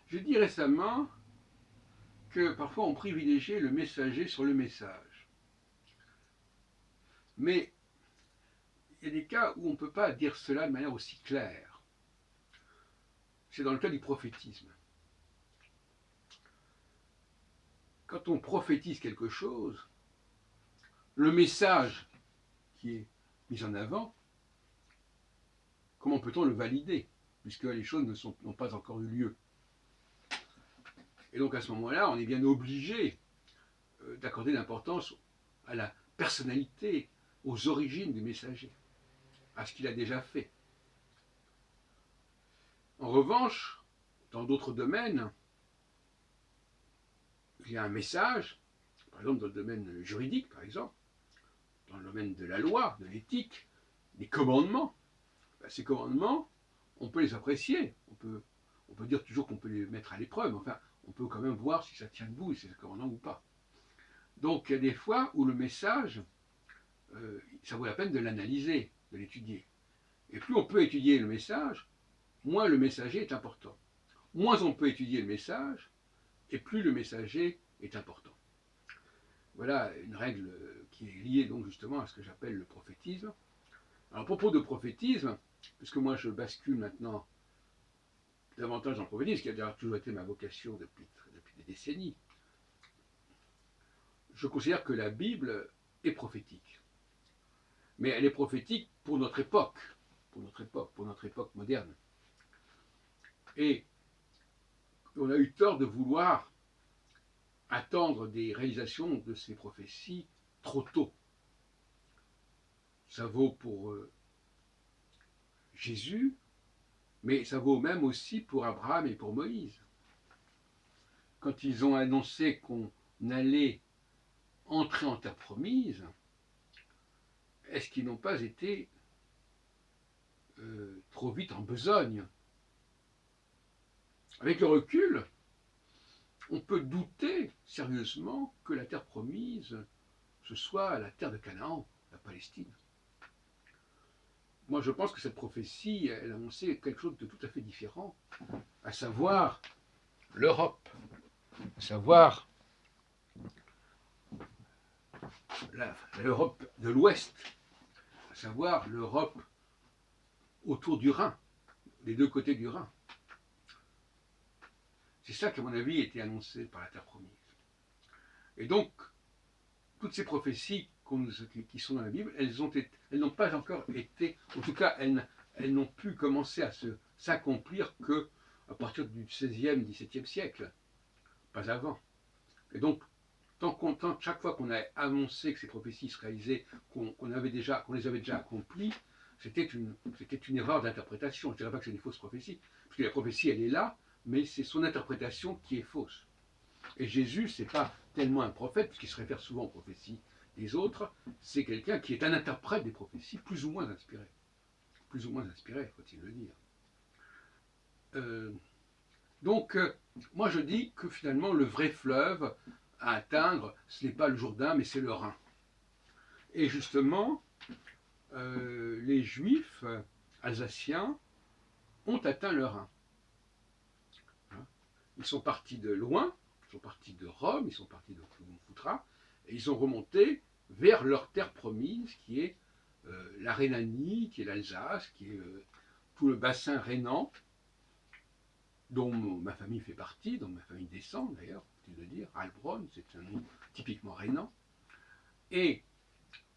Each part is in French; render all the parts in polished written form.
J'ai dit récemment que parfois on privilégiait le messager sur le message. Mais il y a des cas où on ne peut pas dire cela de manière aussi claire. C'est dans le cas du prophétisme. Quand on prophétise quelque chose, le message qui est mis en avant, comment peut-on le valider, puisque les choses n'ont pas encore eu lieu. Et donc à ce moment-là, on est bien obligé d'accorder l'importance à la personnalité, aux origines du messager, à ce qu'il a déjà fait. En revanche, dans d'autres domaines, il y a un message, par exemple dans le domaine juridique, par exemple, dans le domaine de la loi, de l'éthique, des commandements. Ces commandements, on peut les apprécier, on peut dire toujours qu'on peut les mettre à l'épreuve, enfin, on peut quand même voir si ça tient debout, si c'est un commandement ou pas. Donc il y a des fois où le message, ça vaut la peine de l'analyser, de l'étudier. Et plus on peut étudier le message, moins le messager est important. Moins on peut étudier le message, et plus le messager est important. Voilà une règle qui est liée donc justement à ce que j'appelle le prophétisme. Alors à propos de prophétisme, puisque moi je bascule maintenant davantage dans le prophétisme, qui a d'ailleurs toujours été ma vocation depuis des décennies, je considère que la Bible est prophétique. Mais elle est prophétique pour notre époque, pour notre époque moderne. Et on a eu tort de vouloir attendre des réalisations de ces prophéties trop tôt. Ça vaut pour Jésus, mais ça vaut même aussi pour Abraham et pour Moïse. Quand ils ont annoncé qu'on allait entrer en terre promise, est-ce qu'ils n'ont pas été trop vite en besogne? Avec le recul, on peut douter sérieusement que la terre promise, ce soit la terre de Canaan, la Palestine. Moi, je pense que cette prophétie, elle annonçait quelque chose de tout à fait différent, à savoir l'Europe, à savoir l'Europe de l'Ouest, à savoir l'Europe autour du Rhin, des deux côtés du Rhin. C'est ça qui, à mon avis, était annoncé par la terre promise. Et donc, toutes ces prophéties qui sont dans la Bible, elles n'ont pas encore été, en tout cas, elles n'ont pu commencer à s'accomplir qu'à partir du XVIe, XVIIe siècle, pas avant. Et donc, chaque fois qu'on a annoncé que ces prophéties se réalisaient, qu'on les avait déjà accomplies, c'était une erreur d'interprétation. Je ne dirais pas que c'est une fausse prophétie, parce que la prophétie, elle est là, mais c'est son interprétation qui est fausse. Et Jésus, ce n'est pas tellement un prophète, puisqu'il se réfère souvent aux prophéties des autres, c'est quelqu'un qui est un interprète des prophéties, plus ou moins inspiré. Plus ou moins inspiré, faut-il le dire. Euh, donc, moi je dis que finalement, le vrai fleuve à atteindre, ce n'est pas le Jourdain, mais c'est le Rhin. Et justement, les Juifs alsaciens ont atteint le Rhin. Ils sont partis de loin, ils sont partis de Rome, ils sont partis de Foutra, et ils ont remonté vers leur terre promise, qui est la Rhénanie, qui est l'Alsace, qui est tout le bassin rhénan, dont ma famille fait partie, dont ma famille descend d'ailleurs, faut-il le dire, Heilbronn, c'est un nom typiquement rhénan. Et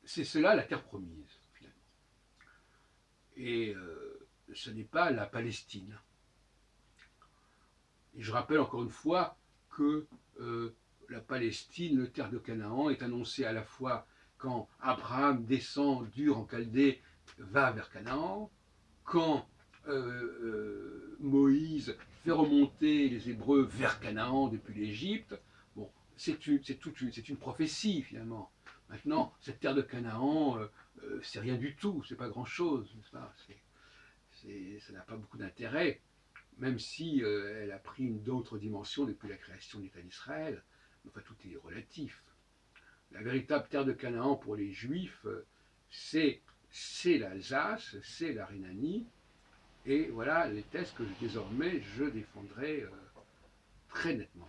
c'est cela la terre promise, finalement. Et ce n'est pas la Palestine. Et je rappelle encore une fois que la Palestine, le terre de Canaan, est annoncée à la fois quand Abraham descend d'Ur en Chaldée, va vers Canaan, quand Moïse fait remonter les Hébreux vers Canaan depuis l'Égypte. Bon, c'est une prophétie finalement. Maintenant, cette terre de Canaan, c'est rien du tout, c'est pas grand-chose, n'est-ce pas? Ça n'a pas beaucoup d'intérêt, même si elle a pris une autre dimension depuis la création de l'État d'Israël. Enfin, tout est relatif. La véritable terre de Canaan pour les Juifs, c'est l'Alsace, c'est la Rhénanie, et voilà les thèses que désormais je défendrai très nettement.